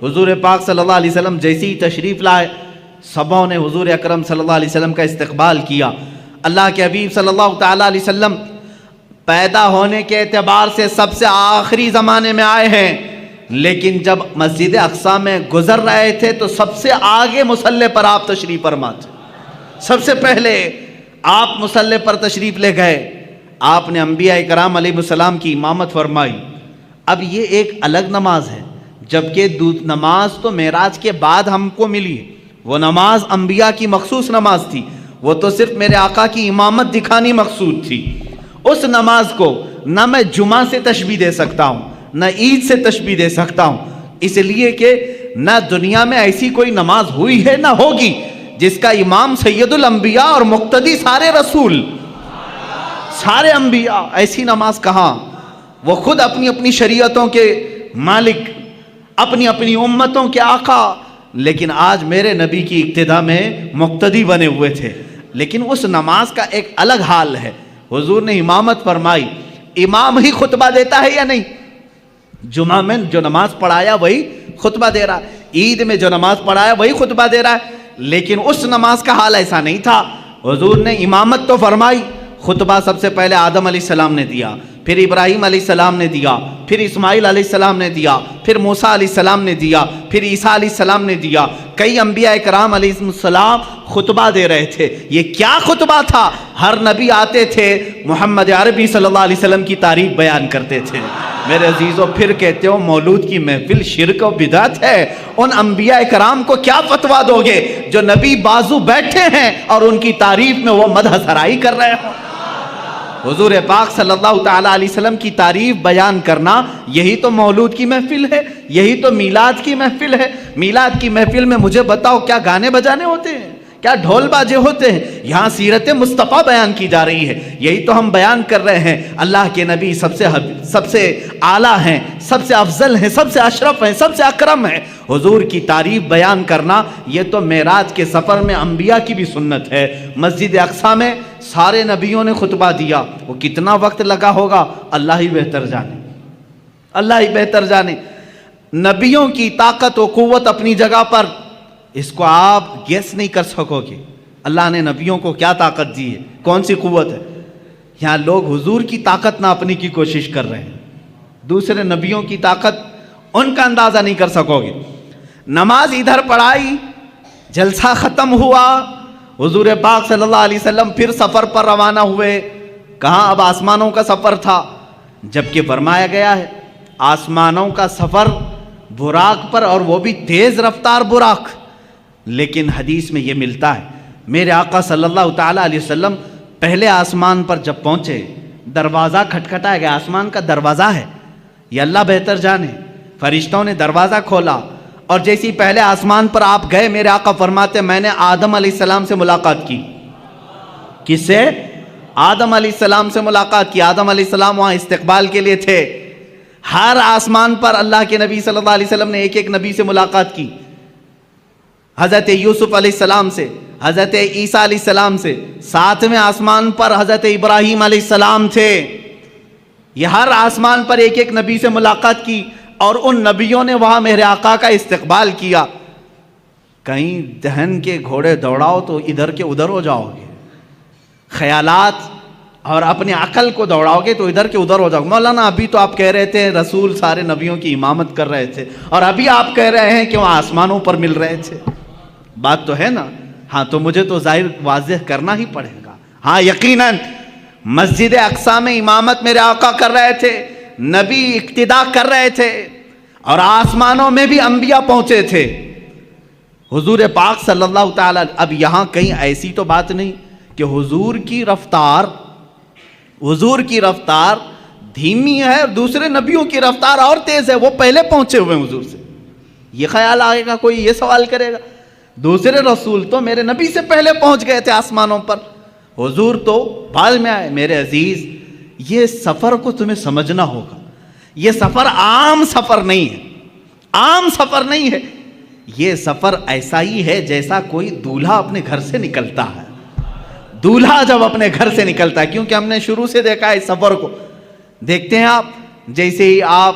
حضور پاک صلی اللہ علیہ وسلم جیسی ہی تشریف لائے، سبوں نے حضور اکرم صلی اللہ علیہ وسلم کا استقبال کیا۔ اللہ کے حبیب صلی اللہ تعالیٰ علیہ وسلم پیدا ہونے کے اعتبار سے سب سے آخری زمانے میں آئے ہیں، لیکن جب مسجد اقصیٰ میں گزر رہے تھے تو سب سے آگے مصلی پر آپ تشریف فرما تھے۔ سب سے پہلے آپ مصلی پر تشریف لے گئے، آپ نے انبیاء کرام علیہ السلام کی امامت فرمائی۔ اب یہ ایک الگ نماز ہے، جبکہ نماز تو معراج کے بعد ہم کو ملی، وہ نماز انبیاء کی مخصوص نماز تھی، وہ تو صرف میرے آقا کی امامت دکھانی مقصود تھی۔ اس نماز کو نہ میں جمعہ سے تشبیہ دے سکتا ہوں، نہ عید سے تشبیہ دے سکتا ہوں، اس لیے کہ نہ دنیا میں ایسی کوئی نماز ہوئی ہے نہ ہوگی جس کا امام سید الانبیاء اور مقتدی سارے رسول، سارے انبیاء۔ ایسی نماز کہاں؟ وہ خود اپنی اپنی شریعتوں کے مالک، اپنی اپنی امتوں کے آقا، لیکن آج میرے نبی کی اقتداء میں مقتدی بنے ہوئے تھے۔ لیکن اس نماز کا ایک الگ حال ہے، حضور نے امامت فرمائی، امام ہی خطبہ دیتا ہے یا نہیں؟ جمعہ میں جو نماز پڑھایا وہی خطبہ دے رہا ہے، عید میں جو نماز پڑھایا وہی خطبہ دے رہا ہے، لیکن اس نماز کا حال ایسا نہیں تھا۔ حضور نے امامت تو فرمائی، خطبہ سب سے پہلے آدم علیہ السلام نے دیا، پھر ابراہیم علیہ السلام نے دیا، پھر اسماعیل علیہ السلام نے دیا، پھر موسیٰ علیہ السلام نے دیا، پھر عیسیٰ علیہ السلام نے دیا۔ کئی انبیاء کرام علیہ السلام خطبہ دے رہے تھے۔ یہ کیا خطبہ تھا؟ ہر نبی آتے تھے محمد عربی صلی اللہ علیہ وسلم کی تعریف بیان کرتے تھے۔ میرے عزیزوں، پھر کہتے ہو مولود کی محفل شرک و بدعت ہے، ان انبیاء کرام کو کیا فتویٰ دو گے جو نبی بازو بیٹھے ہیں اور ان کی تعریف میں وہ مدح سرائی کر رہے ہوں؟ حضور پاک صلی اللہ تعالیٰ علیہ وسلم کی تعریف بیان کرنا، یہی تو مولود کی محفل ہے، یہی تو میلاد کی محفل ہے۔ میلاد کی محفل میں مجھے بتاؤ کیا گانے بجانے ہوتے ہیں؟ کیا ڈھول باجے ہوتے ہیں؟ یہاں سیرت مصطفیٰ بیان کی جا رہی ہے، یہی تو ہم بیان کر رہے ہیں۔ اللہ کے نبی سب سے اعلیٰ ہیں، سب سے افضل ہیں، سب سے اشرف ہیں، سب سے اکرم ہیں۔ حضور کی تعریف بیان کرنا یہ تو معراج کے سفر میں انبیاء کی بھی سنت ہے۔ مسجد اقصیٰ میں سارے نبیوں نے خطبہ دیا، وہ کتنا وقت لگا ہوگا اللہ ہی بہتر جانے، اللہ ہی بہتر جانے۔ نبیوں کی طاقت و قوت اپنی جگہ پر، اس کو آپ گیس نہیں کر سکو گے۔ اللہ نے نبیوں کو کیا طاقت دی ہے، کون سی قوت ہے؟ یہاں لوگ حضور کی طاقت ناپنے کی کوشش کر رہے ہیں، دوسرے نبیوں کی طاقت ان کا اندازہ نہیں کر سکو گے۔ نماز ادھر پڑھائی، جلسہ ختم ہوا، حضور پاک صلی اللہ علیہ وسلم پھر سفر پر روانہ ہوئے۔ کہاں؟ اب آسمانوں کا سفر تھا، جبکہ فرمایا گیا ہے آسمانوں کا سفر براق پر، اور وہ بھی تیز رفتار براق۔ لیکن حدیث میں یہ ملتا ہے میرے آقا صلی اللہ تعالیٰ علیہ وسلم پہلے آسمان پر جب پہنچے، دروازہ کھٹکھٹایا گیا، آسمان کا دروازہ ہے، یہ اللہ بہتر جانے۔ فرشتوں نے دروازہ کھولا، اور جیسی پہلے آسمان پر آپ گئے، میرے آقا فرماتے میں نے آدم علیہ السلام سے ملاقات کی۔ کس سے؟ آدم علیہ السلام سے ملاقات کی۔ آدم علیہ السلام وہاں استقبال کے لیے تھے۔ ہر آسمان پر اللہ کے نبی صلی اللہ علیہ وسلم نے ایک ایک نبی سے ملاقات کی، حضرت یوسف علیہ السلام سے، حضرت عیسیٰ علیہ السلام سے، ساتویں آسمان پر حضرت ابراہیم علیہ السلام تھے۔ یہ ہر آسمان پر ایک ایک نبی سے ملاقات کی، اور ان نبیوں نے وہاں میرے آقا کا استقبال کیا۔ کہیں دہن کے گھوڑے دوڑاؤ تو ادھر کے ادھر ہو جاؤ گے، خیالات اور اپنے عقل کو دوڑاؤ گے تو ادھر کے ادھر ہو جاؤ گے۔ مولانا ابھی تو آپ کہہ رہے تھے رسول سارے نبیوں کی امامت کر رہے تھے، اور ابھی آپ کہہ رہے ہیں کہ وہ آسمانوں پر مل رہے تھے، بات تو ہے نا؟ ہاں، تو مجھے تو ظاہر واضح کرنا ہی پڑے گا۔ ہاں یقیناً مسجد اقصیٰ میں امامت میرے آقا کر رہے تھے، نبی اقتداء کر رہے تھے، اور آسمانوں میں بھی انبیاء پہنچے تھے۔ حضور پاک صلی اللہ تعالیٰ، اب یہاں کہیں ایسی تو بات نہیں کہ حضور کی رفتار دھیمی ہے اور دوسرے نبیوں کی رفتار اور تیز ہے، وہ پہلے پہنچے ہوئے حضور سے۔ یہ خیال آئے گا، کوئی یہ سوال کرے گا دوسرے رسول تو میرے نبی سے پہلے پہنچ گئے تھے آسمانوں پر، حضور تو بعد میں آئے۔ میرے عزیز، یہ سفر کو تمہیں سمجھنا ہوگا، یہ سفر عام سفر نہیں ہے، عام سفر نہیں ہے، یہ سفر ایسا ہی ہے جیسا کوئی دولہا اپنے گھر سے نکلتا ہے۔ دولہا جب اپنے گھر سے نکلتا ہے، کیونکہ ہم نے شروع سے دیکھا ہے اس سفر کو، دیکھتے ہیں آپ، جیسے ہی آپ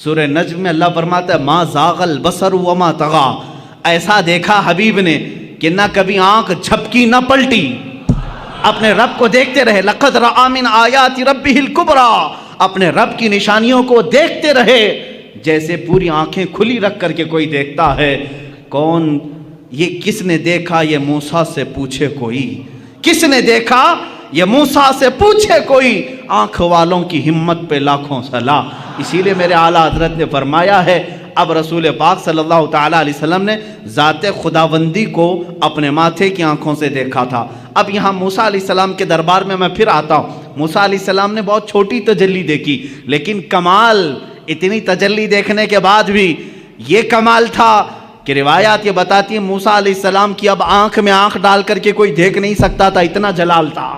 سورہ نجم میں اللہ فرماتا ہے ما زاغ البصر وما طغا، ایسا دیکھا حبیب نے کہ نہ کبھی آنکھ جھپکی نہ پلٹی، اپنے رب کو دیکھتے رہے. لقد رأى من آیات ربہ الکبریٰ، اپنے رب کی نشانیوں کو دیکھتے رہے جیسے پوری آنکھیں کھلی رکھ کر کے کوئی دیکھتا ہے. کون یہ کس نے دیکھا؟ یہ موسیٰ سے پوچھے کوئی. کس نے دیکھا؟ یہ موسیٰ سے پوچھے کوئی. آنکھ والوں کی ہمت پہ لاکھوں سلام. اسی لیے میرے اعلیٰ حضرت نے فرمایا ہے اب رسول پاک صلی اللہ تعالیٰ علیہ وسلم نے ذات خداوندی کو اپنے ماتھے کی آنکھوں سے دیکھا تھا. اب یہاں موسیٰ علیہ السلام کے دربار میں پھر آتا ہوں. موسیٰ علیہ السلام نے بہت چھوٹی تجلی دیکھی، لیکن کمال اتنی تجلی دیکھنے کے بعد بھی یہ کمال تھا کہ روایات یہ بتاتی ہیں موسیٰ علیہ السلام کی اب آنکھ میں آنکھ ڈال کر کے کوئی دیکھ نہیں سکتا تھا، اتنا جلال تھا،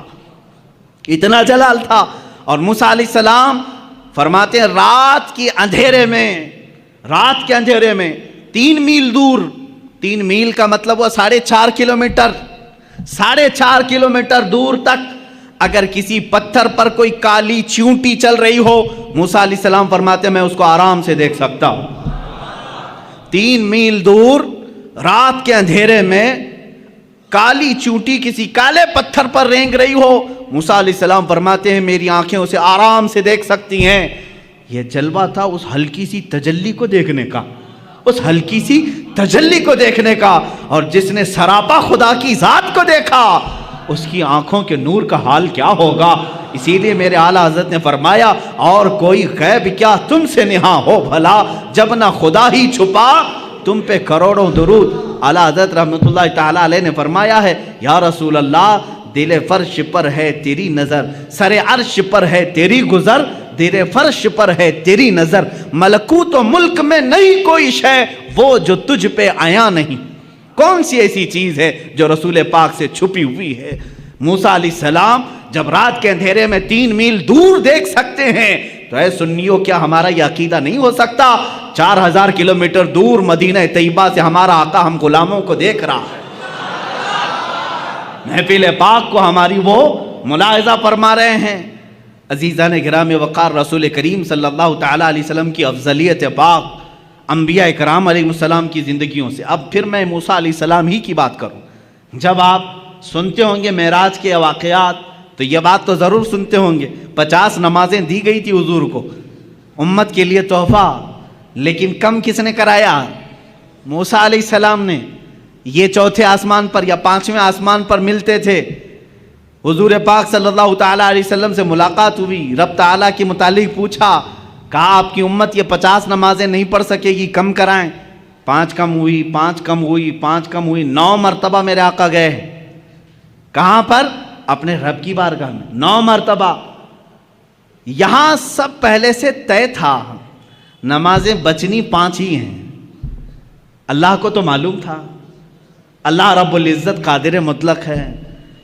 اتنا جلال تھا. اور موسیٰ علیہ السلام فرماتے ہیں رات کے اندھیرے میں 3 میل دور، 3 میل کا مطلب وہ 4.5 کلومیٹر، 4.5 کلومیٹر دور تک اگر کسی پتھر پر کوئی کالی چیونٹی چل رہی ہو، موسیٰ علیہ السلام فرماتے ہیں میں اس کو آرام سے دیکھ سکتا ہوں. 3 میل دور رات کے اندھیرے میں کالی چونٹی کسی کالے پتھر پر رینگ رہی ہو، موسیٰ علیہ السلام فرماتے ہیں میری آنکھیں اسے آرام سے دیکھ سکتی ہیں. یہ جلوہ تھا اس ہلکی سی تجلی کو دیکھنے کا، اس ہلکی سی تجلی کو دیکھنے کا. اور جس نے سراپا خدا کی ذات کو دیکھا اس کی آنکھوں کے نور کا حال کیا ہوگا. اسی لیے میرے اعلیٰ حضرت نے فرمایا اور کوئی غیب کیا تم سے نہاں ہو بھلا، جب نہ خدا ہی چھپا تم پہ کروڑوں درود. اعلیٰ حضرت رحمۃ اللہ تعالیٰ علیہ نے فرمایا ہے یا رسول اللہ دل فرش پر ہے تیری نظر، سر عرش پر ہے تیری گزر، دل فرش پر ہے تیری نظر، ملکوت و ملک میں نہیں کوئی شے وہ جو تجھ پہ آیا نہیں. کون سی ایسی چیز ہے جو رسول پاک سے چھپی ہوئی ہے؟ موسیٰ علیہ السلام جب رات کے اندھیرے میں 3 میل دور دیکھ سکتے ہیں تو اے سنیوں کیا ہمارا یہ عقیدہ نہیں ہو سکتا 4000 کلومیٹر دور مدینہ طیبہ سے ہمارا آقا ہم غلاموں کو دیکھ رہا ہے، محفل پاک کو ہماری وہ ملاحظہ فرما رہے ہیں. عزیزان گرام وقار، رسول کریم صلی اللہ تعالیٰ علیہ وسلم کی افضلیت پاک انبیاء کرام علیہ السلام کی زندگیوں سے. اب پھر میں موسیٰ علیہ السلام ہی کی بات کروں. جب آپ سنتے ہوں گے معراج کے واقعات تو یہ بات تو ضرور سنتے ہوں گے 50 نمازیں دی گئی تھی حضور کو امت کے لیے تحفہ، لیکن کم کس نے کرایا؟ موسیٰ علیہ السلام نے. یہ 4تھے آسمان پر یا 5ویں آسمان پر ملتے تھے، حضور پاک صلی اللہ تعالیٰ علیہ وسلم سے ملاقات ہوئی، رب تعالیٰ کے متعلق پوچھا، کہا آپ کی امت یہ 50 نمازیں نہیں پڑھ سکے گی، کم کرائیں. 5 کم ہوئی، 5 کم ہوئی، 5 کم ہوئی، 9 مرتبہ میرے آقا گئے. کہاں پر؟ اپنے رب کی بارگاہ میں 9 مرتبہ. یہاں سب پہلے سے طے تھا نمازیں بچنی 5 ہی ہیں. اللہ کو تو معلوم تھا، اللہ رب العزت قادر مطلق ہے.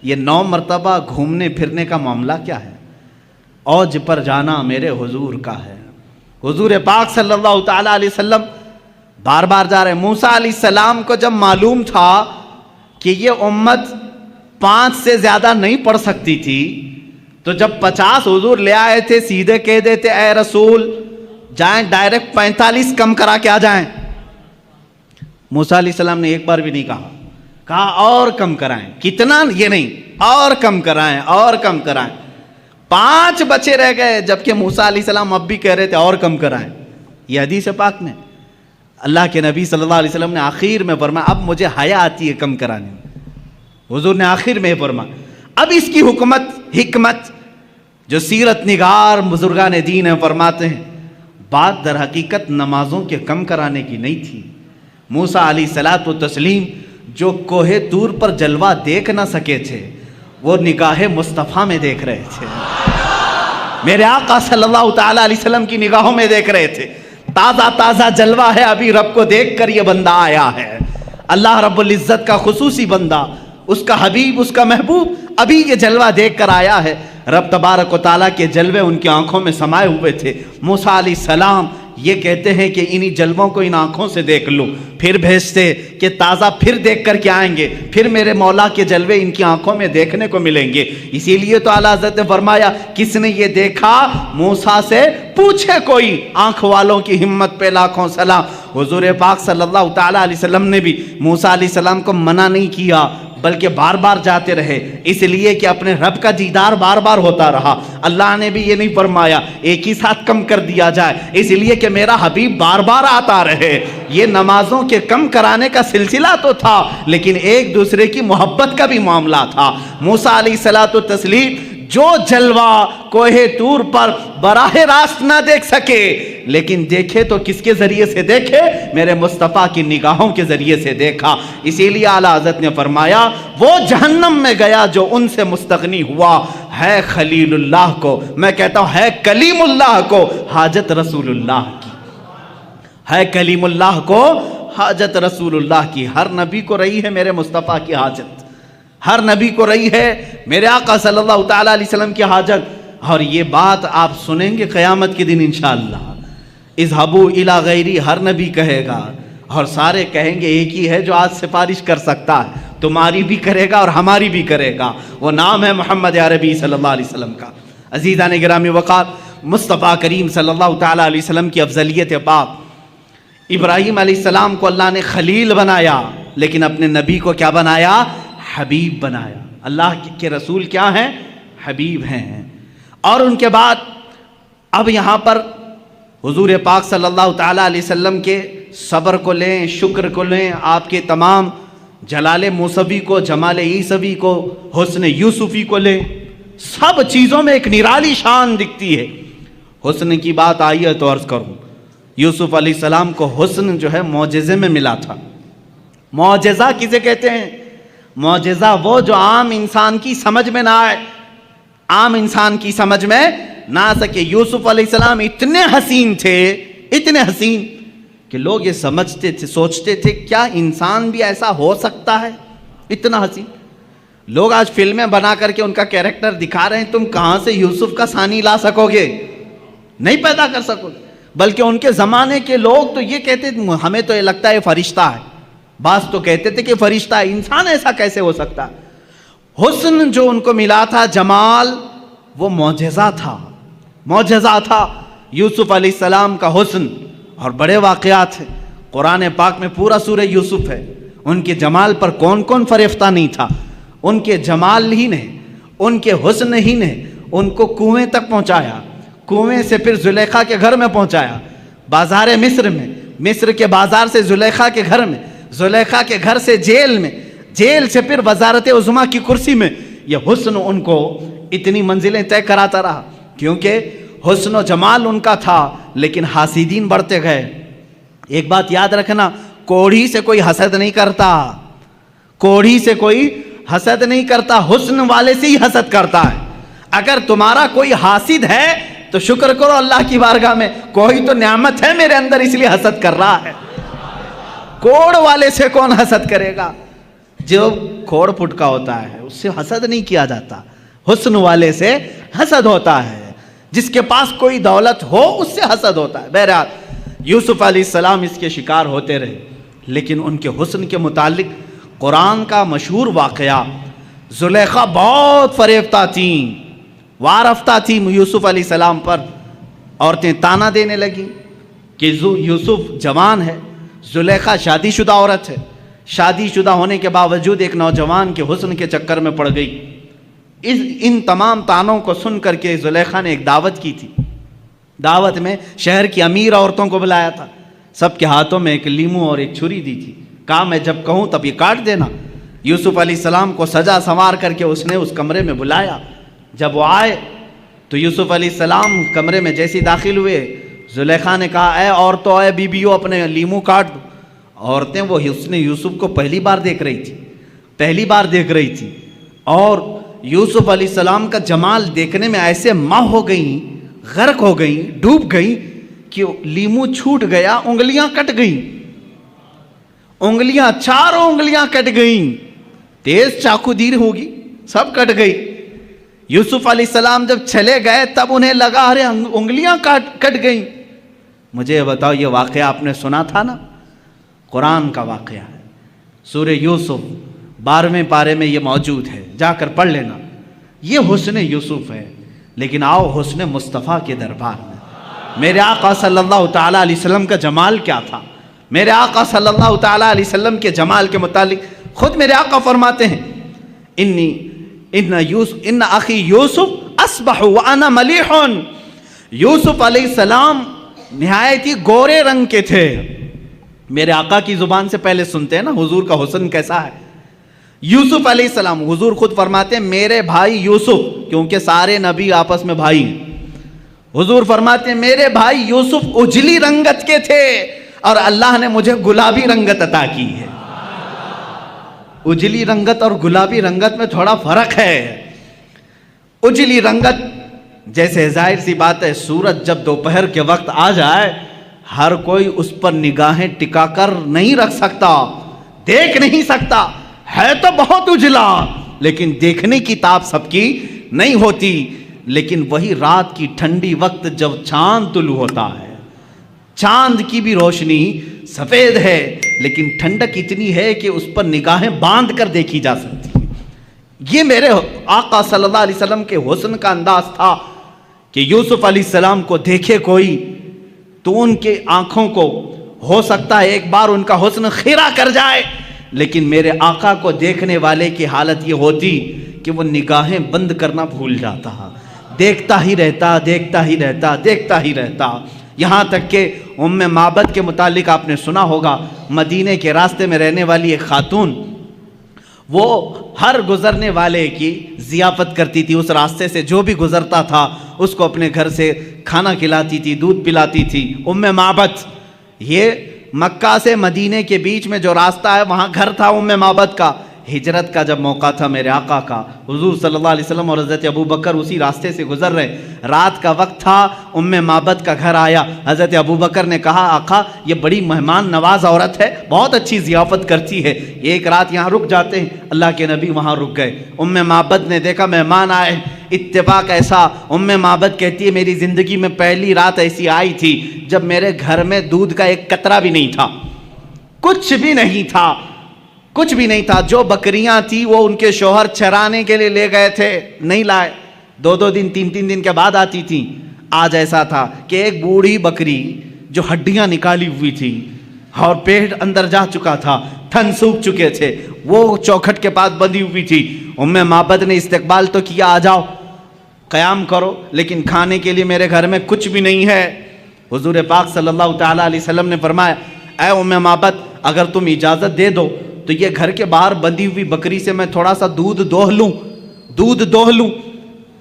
یہ 9 مرتبہ گھومنے پھرنے کا معاملہ کیا ہے؟ اوج پر جانا میرے حضور کا ہے. حضور پاک صلی اللہ تعالیٰ علیہ وسلم بار بار جا رہے ہیں. موسیٰ علیہ السلام کو جب معلوم تھا کہ یہ امت 5 سے زیادہ نہیں پڑھ سکتی تھی تو جب 50 حضور لے آئے تھے سیدھے کہہ دیتے اے رسول جائیں ڈائریکٹ 45 کم کرا کے آ جائیں. موسیٰ علیہ السلام نے ایک بار بھی نہیں کہا اور کم کرائیں. کتنا؟ یہ نہیں، اور کم کرائیں، اور کم کرائیں. 5 بچے رہ گئے جبکہ موسیٰ علیہ السلام اب بھی کہہ رہے تھے اور کم کرائیں. یہ حدیث پاک میں اللہ کے نبی صلی اللہ علیہ وسلم نے آخر میں فرمایا اب مجھے حیا آتی ہے کم کرانے میں. حضور نے آخر میں فرمایا اب اس کی حکمت جو سیرت نگار بزرگان دین ہیں فرماتے ہیں بات در حقیقت نمازوں کے کم کرانے کی نہیں تھی. موسیٰ علیہ الصلاۃ والتسلیم جو کوہ طور پر جلوہ دیکھ نہ سکے تھے وہ نگاہ مصطفیٰ میں دیکھ رہے تھے، میرے آقا صلی اللہ تعالیٰ علیہ وسلم کی نگاہوں میں دیکھ رہے تھے. تازہ تازہ جلوہ ہے، ابھی رب کو دیکھ کر یہ بندہ آیا ہے. اللہ رب العزت کا خصوصی بندہ، اس کا حبیب، اس کا محبوب ابھی یہ جلوہ دیکھ کر آیا ہے. رب تبارک و تعالیٰ کے جلوے ان کی آنکھوں میں سمائے ہوئے تھے. موسیٰ علیہ السلام یہ کہتے ہیں کہ انہی جلووں کو ان آنکھوں سے دیکھ لو، پھر بھیجتے کہ تازہ پھر دیکھ کر کے آئیں گے، پھر میرے مولا کے جلوے ان کی آنکھوں میں دیکھنے کو ملیں گے۔ اسی لیے تو اعلیٰ حضرت نے فرمایا کس نے یہ دیکھا؟ موسیٰ سے پوچھے کوئی، آنکھ والوں کی ہمت پہ لاکھوں سلام۔ حضور پاک صلی اللہ تعالیٰ علیہ وسلم نے بھی موسیٰ علیہ السلام کو منع نہیں کیا، بلکہ بار بار جاتے رہے، اس لیے کہ اپنے رب کا دیدار بار بار ہوتا رہا۔ اللہ نے بھی یہ نہیں فرمایا ایک ہی ساتھ کم کر دیا جائے، اس لیے کہ میرا حبیب بار بار آتا رہے۔ یہ نمازوں کے کم کرانے کا سلسلہ تو تھا، لیکن ایک دوسرے کی محبت کا بھی معاملہ تھا۔ موسیٰ علیہ السلام جو جلوہ کوہ طور پر براہ راست نہ دیکھ سکے، لیکن دیکھے تو کس کے ذریعے سے دیکھے؟ میرے مصطفیٰ کی نگاہوں کے ذریعے سے دیکھا۔ اسی لیے اعلیٰ حضرت نے فرمایا وہ جہنم میں گیا جو ان سے مستغنی ہوا، ہے خلیل اللہ کو، میں کہتا ہوں ہے کلیم اللہ کو حاجت رسول اللہ کی، ہے کلیم اللہ کو حاجت رسول اللہ کی۔ ہر نبی کو رہی ہے میرے مصطفیٰ کی حاجت، ہر نبی کو رہی ہے میرے آقا صلی اللہ تعالیٰ علیہ وسلم کی حاجت۔ اور یہ بات آپ سنیں گے قیامت کے دن انشاءاللہ، اذهبوا الی غیری ہر نبی کہے گا، اور سارے کہیں گے ایک ہی ہے جو آج سفارش کر سکتا ہے، تمہاری بھی کرے گا اور ہماری بھی کرے گا، وہ نام ہے محمد عربی صلی اللہ علیہ وسلم کا۔ عزیزان گرامی وقار، مصطفیٰ کریم صلی اللہ تعالیٰ علیہ وسلم کی افضلیت پاک، ابراہیم علیہ السلام کو اللہ نے خلیل بنایا، لیکن اپنے نبی کو کیا بنایا؟ حبیب بنایا۔ اللہ کے رسول کیا ہیں؟ حبیب ہیں۔ اور ان کے بعد اب یہاں پر حضور پاک صلی اللہ تعالیٰ علیہ وسلم کے صبر کو لیں، شکر کو لیں، آپ کے تمام جلال موسوی کو، جمال عیسوی کو، حسن یوسفی کو لیں، سب چیزوں میں ایک نرالی شان دکھتی ہے۔ حسن کی بات آئی ہے تو عرض کروں، یوسف علیہ السلام کو حسن جو ہے معجزے میں ملا تھا۔ معجزہ کسے کہتے ہیں؟ معجزہ وہ جو عام انسان کی سمجھ میں نہ آئے، عام انسان کی سمجھ میں نہ آ سکے۔ یوسف علیہ السلام اتنے حسین تھے، اتنے حسین کہ لوگ یہ سمجھتے تھے، سوچتے تھے کیا انسان بھی ایسا ہو سکتا ہے؟ اتنا حسین۔ لوگ آج فلمیں بنا کر کے ان کا کیریکٹر دکھا رہے ہیں، تم کہاں سے یوسف کا ثانی لا سکو گے؟ نہیں پیدا کر سکو گے۔ بلکہ ان کے زمانے کے لوگ تو یہ کہتے تھے ہمیں تو یہ لگتا ہے فرشتہ ہے، بعض تو کہتے تھے کہ فرشتہ ہے، انسان ایسا کیسے ہو سکتا ہے؟ حسن جو ان کو ملا تھا، جمال، وہ معجزہ تھا، معجزہ تھا یوسف علیہ السلام کا حسن۔ اور بڑے واقعات ہیں قرآن پاک میں، پورا سورہ یوسف ہے۔ ان کے جمال پر کون کون فریفتہ نہیں تھا؟ ان کے جمال ہی نے، ان کے حسن ہی نے ان کو کنویں تک پہنچایا، کنویں سے پھر زلیخا کے گھر میں پہنچایا، بازار مصر میں، مصر کے بازار سے زلیخا کے گھر میں، زلیخا کے گھر سے جیل میں، جیل سے پھر وزارت عظمیٰ کی کرسی میں۔ یہ حسن ان کو اتنی منزلیں طے کراتا رہا، کیونکہ حسن و جمال ان کا تھا، لیکن حاسدین بڑھتے گئے۔ ایک بات یاد رکھنا، کوڑھی سے کوئی حسد نہیں کرتا، کوڑھی سے کوئی حسد نہیں کرتا، حسن والے سے ہی حسد کرتا ہے۔ اگر تمہارا کوئی حاسد ہے تو شکر کرو اللہ کی بارگاہ میں، کوئی تو نعمت ہے میرے اندر اس لیے حسد کر رہا ہے۔ کوڑ والے سے کون حسد کرے گا؟ جو کھوڑ پھٹکا ہوتا ہے اس سے حسد نہیں کیا جاتا، حسن والے سے حسد ہوتا ہے۔ جس کے پاس کوئی دولت ہو اس سے حسد ہوتا ہے۔ بہرحال یوسف علیہ السلام اس کے شکار ہوتے رہے، لیکن ان کے حسن کے متعلق قرآن کا مشہور واقعہ، زلیخا بہت فریفتہ تھیں، وارفتہ تھیں یوسف علیہ السلام پر۔ عورتیں تانا دینے لگیں کہ یوسف جوان ہے، زلیخا شادی شدہ عورت ہے، شادی شدہ ہونے کے باوجود ایک نوجوان کے حسن کے چکر میں پڑ گئی۔ ان تمام تانوں کو سن کر کے زلیخا نے ایک دعوت کی تھی۔ دعوت میں شہر کی امیر عورتوں کو بلایا تھا، سب کے ہاتھوں میں ایک لیمو اور ایک چھری دی تھی، کہا میں جب کہوں تب یہ کاٹ دینا۔ یوسف علیہ السلام کو سجا سنوار کر کے اس نے اس کمرے میں بلایا۔ جب وہ آئے تو یوسف علیہ السلام کمرے میں جیسے داخل ہوئے، زلیخا نے کہا اے عورتوں، اے بیبیوں، اپنے لیمو کاٹ دو۔ عورتیں وہ حسن یوسف کو پہلی بار دیکھ رہی تھی، پہلی بار دیکھ رہی تھی، اور یوسف علیہ السلام کا جمال دیکھنے میں ایسے ماہ ہو گئیں، غرق ہو گئیں، ڈوب گئیں کہ لیمو چھوٹ گیا، انگلیاں کٹ گئیں، انگلیاں، چاروں انگلیاں کٹ گئیں، تیز چاقو دیر ہوگی، سب کٹ گئی۔ یوسف علیہ السلام جب چلے گئے تب انہیں لگا ارے انگلیاں کٹ گئیں۔ مجھے یہ بتاؤ، یہ واقعہ آپ نے سنا تھا نا؟ قرآن کا واقعہ ہے، سورہ یوسف 12ویں پارے میں یہ موجود ہے، جا کر پڑھ لینا۔ یہ حسن یوسف ہے، لیکن آؤ حسن مصطفیٰ کے دربار میں۔ میرے آقا صلی اللہ تعالیٰ علیہ وسلم کا جمال کیا تھا؟ میرے آقا صلی اللہ تعالیٰ علیہ وسلم کے جمال کے متعلق خود میرے آقا فرماتے ہیں، ان اخی یوسف اصبح وانا ملیح۔ یوسف علیہ السلام نہایت ہی گورے رنگ کے تھے۔ میرے آقا کی زبان سے پہلے سنتے ہیں نا حضور کا حسن کیسا ہے۔ یوسف علیہ السلام، حضور خود فرماتے ہیں میرے بھائی یوسف، کیونکہ سارے نبی آپس میں بھائی ہیں۔ حضور فرماتے ہیں میرے بھائی یوسف اجلی رنگت کے تھے اور اللہ نے مجھے گلابی رنگت عطا کی ہے۔ اجلی رنگت اور گلابی رنگت میں تھوڑا فرق ہے۔ اجلی رنگت جیسے ظاہر سی بات ہے، سورج جب دوپہر کے وقت آ جائے ہر کوئی اس پر نگاہیں ٹکا کر نہیں رکھ سکتا، دیکھ نہیں سکتا، ہے تو بہت اجلا لیکن دیکھنے کی تاب سب کی نہیں ہوتی۔ لیکن وہی رات کی ٹھنڈی وقت جب چاند طلوع ہوتا ہے، چاند کی بھی روشنی سفید ہے لیکن ٹھنڈک اتنی ہے کہ اس پر نگاہیں باندھ کر دیکھی جا سکتی۔ یہ میرے آقا صلی اللہ علیہ وسلم کے حسن کا انداز تھا کہ یوسف علیہ السلام کو دیکھے کوئی تو ان کے آنکھوں کو ہو سکتا ہے ایک بار ان کا حسن خیرہ کر جائے، لیکن میرے آقا کو دیکھنے والے کی حالت یہ ہوتی کہ وہ نگاہیں بند کرنا بھول جاتا، دیکھتا ہی رہتا، دیکھتا ہی رہتا، دیکھتا ہی رہتا۔ یہاں تک کہ ام معبد کے متعلق آپ نے سنا ہوگا، مدینے کے راستے میں رہنے والی ایک خاتون، وہ ہر گزرنے والے کی ضیافت کرتی تھی، اس راستے سے جو بھی گزرتا تھا اس کو اپنے گھر سے کھانا کھلاتی تھی، دودھ پلاتی تھی۔ ام معبد، یہ مکہ سے مدینے کے بیچ میں جو راستہ ہے وہاں گھر تھا ام معبد کا۔ ہجرت کا جب موقع تھا میرے آقا کا، حضور صلی اللہ علیہ وسلم اور حضرت ابوبکر اسی راستے سے گزر رہے، رات کا وقت تھا، ام معبد کا گھر آیا۔ حضرت ابوبکر نے کہا آقا یہ بڑی مہمان نواز عورت ہے، بہت اچھی ضیافت کرتی ہے، ایک رات یہاں رک جاتے ہیں۔ اللہ کے نبی وہاں رک گئے۔ ام معبد نے دیکھا مہمان آئے، اتفاق ایسا، ام معبد کہتی ہے میری زندگی میں پہلی رات ایسی آئی تھی جب میرے گھر میں دودھ کا ایک قطرہ بھی نہیں تھا، کچھ بھی نہیں تھا، کچھ بھی نہیں تھا۔ جو بکریاں تھی وہ ان کے شوہر چرانے کے لیے لے گئے تھے، نہیں لائے، 2 دن 3 دن کے بعد آتی تھی۔ آج ایسا تھا کہ ایک بوڑھی بکری جو ہڈیاں نکالی ہوئی تھی اور پیٹ اندر جا چکا تھا، تھن سوکھ چکے تھے، وہ چوکھٹ کے پاس بندھی ہوئی تھی۔ ام معبد نے استقبال تو کیا، آ جاؤ قیام کرو، لیکن کھانے کے لیے میرے گھر میں کچھ بھی نہیں ہے۔ حضور پاک صلی اللہ تعالیٰ علیہ وسلم نے فرمایا اے ام معبد اگر تم اجازت دے دو تو یہ گھر کے باہر بندھی ہوئی بکری سے میں تھوڑا سا دودھ دوہ لوں،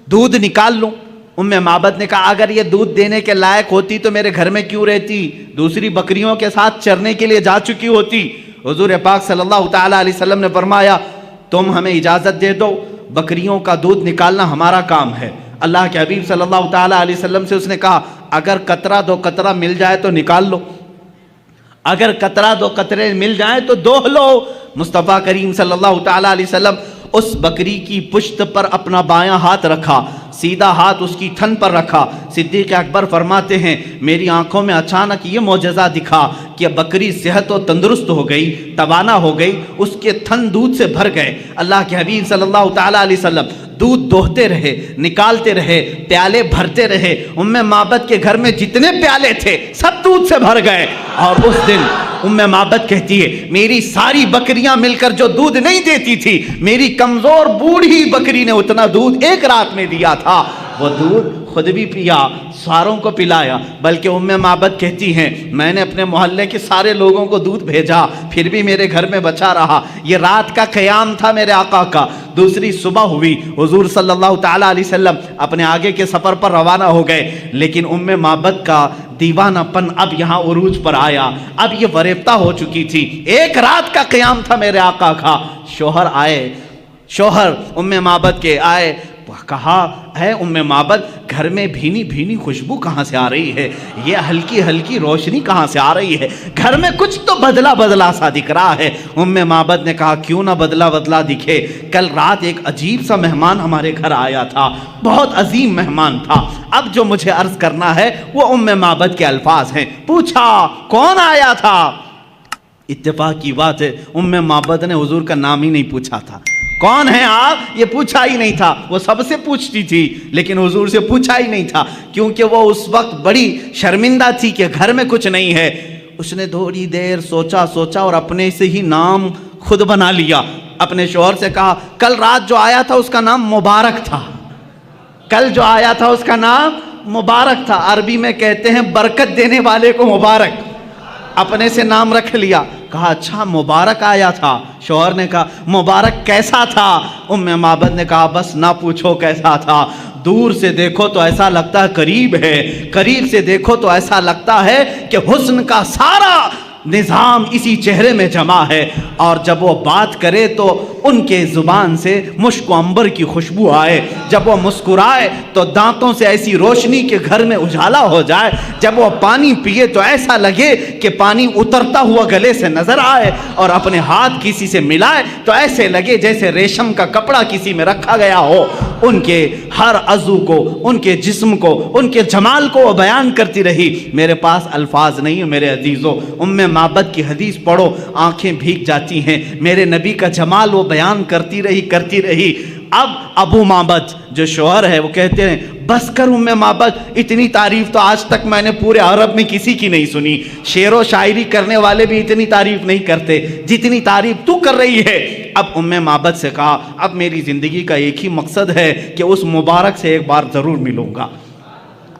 دودھ نکال لوں۔ ام معبد نے کہا اگر یہ دودھ دینے کے لائق ہوتی تو میرے گھر میں کیوں رہتی، دوسری بکریوں کے ساتھ چرنے کے لیے جا چکی ہوتی۔ حضور پاک صلی اللہ تعالیٰ علیہ وسلم نے فرمایا تم ہمیں اجازت دے دو، بکریوں کا دودھ نکالنا ہمارا کام ہے۔ اللہ کے حبیب صلی اللہ تعالیٰ علیہ وسلم سے اس نے کہا اگر قطرہ 2 قطرہ مل جائے تو نکال لو، اگر قطرہ 2 قطرے مل جائیں تو دوہ لو۔ مصطفیٰ کریم صلی اللہ تعالیٰ علیہ وسلم اس بکری کی پشت پر اپنا بایاں ہاتھ رکھا، سیدھا ہاتھ اس کی تھن پر رکھا۔ صدیق اکبر فرماتے ہیں میری آنکھوں میں اچانک یہ معجزہ دکھا کہ بکری صحت و تندرست ہو گئی، توانا ہو گئی، اس کے تھن دودھ سے بھر گئے۔ اللہ کے حبیب صلی اللہ تعالیٰ علیہ وسلم دودھ دوہتے رہے، نکالتے رہے، پیالے بھرتے رہے۔ ام معبد کے گھر میں جتنے پیالے تھے سب دودھ سے بھر گئے۔ اور اس دن ام معبد کہتی ہے میری ساری بکریاں مل کر جو دودھ نہیں دیتی تھی، میری کمزور بوڑھی بکری نے اتنا دودھ ایک رات میں دیا تھا۔ وہ دودھ خود بھی پیا، ساروں کو پلایا، بلکہ ام معبد کہتی ہیں میں نے اپنے محلے کے سارے لوگوں کو دودھ بھیجا، پھر بھی میرے گھر میں بچا رہا۔ یہ رات کا قیام تھا میرے آقا کا۔ دوسری صبح ہوئی، حضور صلی اللہ تعالیٰ علیہ وسلم اپنے آگے کے سفر پر روانہ ہو گئے، لیکن ام معبد کا دیوانہ پن اب یہاں عروج پر آیا، اب یہ فریفتہ ہو چکی تھی۔ ایک رات کا قیام تھا میرے آقا کا۔ شوہر آئے، شوہر ام معبد کے آئے، کہا اے ام معبد گھر میں بھینی بھینی خوشبو کہاں سے آ رہی ہے، یہ ہلکی ہلکی روشنی کہاں سے آ رہی ہے، گھر میں کچھ تو بدلا بدلا سا دکھ رہا ہے۔ ام معبد نے کہا کیوں نہ بدلا بدلا دکھے، کل رات ایک عجیب سا مہمان ہمارے گھر آیا تھا، بہت عظیم مہمان تھا، اب جو مجھے عرض کرنا ہے وہ ام معبد کے الفاظ ہیں۔ پوچھا کون آیا تھا؟ اتفاق کی بات ہے ام معبد نے حضور کا نام ہی نہیں پوچھا تھا، کون ہیں آپ یہ پوچھا ہی نہیں تھا، وہ سب سے پوچھتی تھی لیکن حضور سے پوچھا ہی نہیں تھا، کیونکہ وہ اس وقت بڑی شرمندہ تھی کہ گھر میں کچھ نہیں ہے۔ اس نے تھوڑی دیر سوچا اور اپنے سے ہی نام خود بنا لیا، اپنے شوہر سے کہا کل رات جو آیا تھا اس کا نام مبارک تھا، کل جو آیا تھا اس کا نام مبارک تھا، عربی میں کہتے ہیں برکت دینے والے کو مبارک، اپنے سے نام رکھ لیا۔ کہا اچھا مبارک آیا تھا؟ شوہر نے کہا مبارک کیسا تھا؟ ام معبد نے کہا بس نہ پوچھو کیسا تھا، دور سے دیکھو تو ایسا لگتا ہے قریب ہے، قریب سے دیکھو تو ایسا لگتا ہے کہ حسن کا سارا نظام اسی چہرے میں جمع ہے، اور جب وہ بات کرے تو ان کے زبان سے مشک و عنبر کی خوشبو آئے، جب وہ مسکرائے تو دانتوں سے ایسی روشنی کہ گھر میں اجالا ہو جائے، جب وہ پانی پیے تو ایسا لگے کہ پانی اترتا ہوا گلے سے نظر آئے، اور اپنے ہاتھ کسی سے ملائے تو ایسے لگے جیسے ریشم کا کپڑا کسی میں رکھا گیا ہو۔ ان کے ہر عضو کو، ان کے جسم کو، ان کے جمال کو وہ بیان کرتی رہی۔ میرے پاس الفاظ نہیں ہیں میرے عزیزوں، ام معبد کی حدیث پڑھو آنکھیں بھیگ جاتی ہیں، میرے نبی کا جمال وہ بیان کرتی رہی۔ اب ابو معبد جو شوہر ہے وہ کہتے ہیں بس کر ام معبد، اتنی تعریف تو آج تک میں نے پورے عرب میں کسی کی نہیں سنی، شعر و شاعری کرنے والے بھی اتنی تعریف نہیں کرتے جتنی تعریف تو کر رہی ہے۔ اب ام معبد سے کہا اب میری زندگی کا ایک ہی مقصد ہے کہ اس مبارک سے ایک بار ضرور ملوں گا،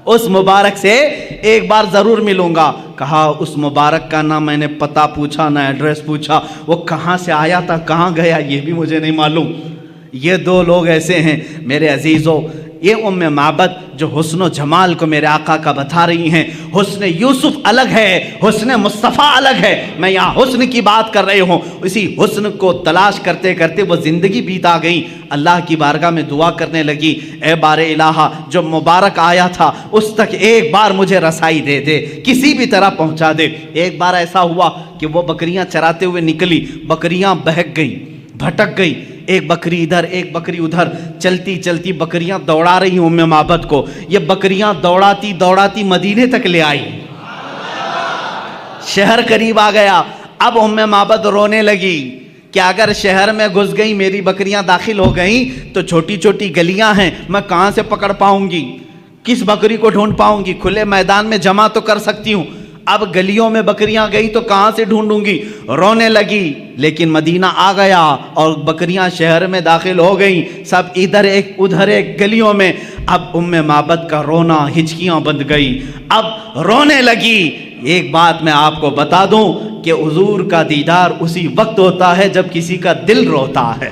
اس مبارک سے ایک بار ضرور ملوں گا۔ کہا اس مبارک کا نہ میں نے پتہ پوچھا نہ ایڈریس پوچھا، وہ کہاں سے آیا تھا کہاں گیا یہ بھی مجھے نہیں معلوم۔ یہ دو لوگ ایسے ہیں میرے عزیزوں، یہ ام معبد جو حسن و جمال کو میرے آقا کا بتا رہی ہیں، حسن یوسف الگ ہے، حسن مصطفیٰ الگ ہے، میں یہاں حسن کی بات کر رہی ہوں۔ اسی حسن کو تلاش کرتے کرتے وہ زندگی بیتا گئی، اللہ کی بارگاہ میں دعا کرنے لگی اے بار الہا جو مبارک آیا تھا اس تک ایک بار مجھے رسائی دے دے، کسی بھی طرح پہنچا دے۔ ایک بار ایسا ہوا کہ وہ بکریاں چراتے ہوئے نکلی، بکریاں بہک گئی، بھٹک گئی، ایک بکری ادھر ایک بکری ادھر، چلتی چلتی بکریاں دوڑا رہی ام معبد کو، یہ بکریاں دوڑاتی دوڑاتی مدینے تک لے آئی، شہر قریب آ گیا۔ اب ام معبد رونے لگی کہ اگر شہر میں گھس گئی میری بکریاں داخل ہو گئیں تو چھوٹی چھوٹی گلیاں ہیں، میں کہاں سے پکڑ پاؤں گی، کس بکری کو ڈھونڈ پاؤں گی، کھلے میدان میں جمع تو کر سکتی ہوں، اب گلیوں میں بکریاں گئی تو کہاں سے ڈھونڈوں گی، رونے لگی۔ لیکن مدینہ آ گیا اور بکریاں شہر میں داخل ہو گئیں، سب ادھر ایک ادھر ایک گلیوں میں۔ اب ام معبد کا رونا ہچکیاں بند گئی، اب رونے لگی۔ ایک بات میں آپ کو بتا دوں کہ حضور کا دیدار اسی وقت ہوتا ہے جب کسی کا دل روتا ہے،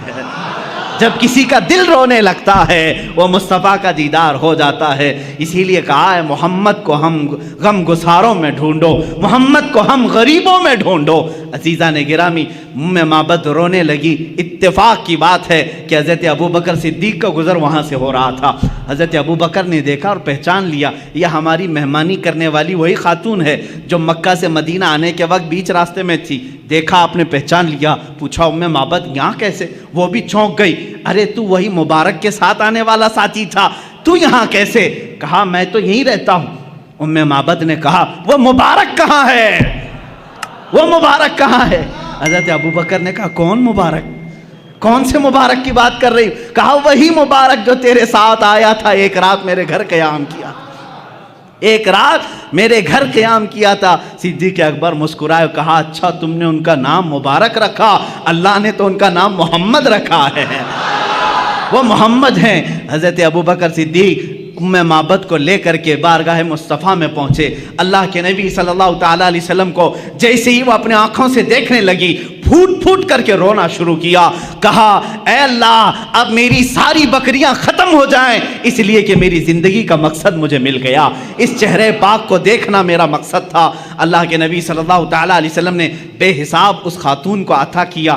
جب کسی کا دل رونے لگتا ہے وہ مصطفیٰ کا دیدار ہو جاتا ہے۔ اسی لیے کہا ہے محمد کو ہم غم گساروں میں ڈھونڈو، محمد کو ہم غریبوں میں ڈھونڈو۔ عزیزان گرامی ام معبد رونے لگی۔ اتفاق کی بات ہے کہ حضرت ابوبکر صدیق کا گزر وہاں سے ہو رہا تھا، حضرت ابوبکر نے دیکھا اور پہچان لیا یہ ہماری مہمانی کرنے والی وہی خاتون ہے جو مکہ سے مدینہ آنے کے وقت بیچ راستے میں تھی۔ دیکھا آپ نے پہچان لیا، پوچھا ام معبد یہاں کیسے؟ وہ بھی چونک گئی، ارے تو وہی مبارک کے ساتھ آنے والا ساتھی تھا، تو یہاں کیسے؟ کہا میں تو یہیں رہتا ہوں۔ ام معبد نے کہا وہ مبارک کہاں ہے، وہ مبارک کہاں ہے؟ حضرت ابوبکر نے کہا کون مبارک، کون سے مبارک کی بات کر رہی؟ کہا وہی مبارک جو تیرے ساتھ آیا تھا، ایک رات میرے گھر قیام کیا، ایک رات میرے گھر قیام کیا تھا۔ صدیق اکبر مسکرائے، کہا اچھا تم نے ان کا نام مبارک رکھا، اللہ نے تو ان کا نام محمد رکھا ہے، وہ محمد ہیں۔ حضرت ابوبکر صدیق ام معبد کو لے کر کے بارگاہ مصطفیٰ میں پہنچے۔ اللہ کے نبی صلی اللہ تعالیٰ علیہ وسلم کو جیسے ہی وہ اپنے آنکھوں سے دیکھنے لگی پھوٹ پھوٹ کر کے رونا شروع کیا۔ کہا اے اللہ اب میری ساری بکریاں ختم ہو جائیں، اس لیے کہ میری زندگی کا مقصد مجھے مل گیا، اس چہرے پاک کو دیکھنا میرا مقصد تھا۔ اللہ کے نبی صلی اللہ تعالیٰ علیہ وسلم نے بے حساب اس خاتون کو عطا کیا۔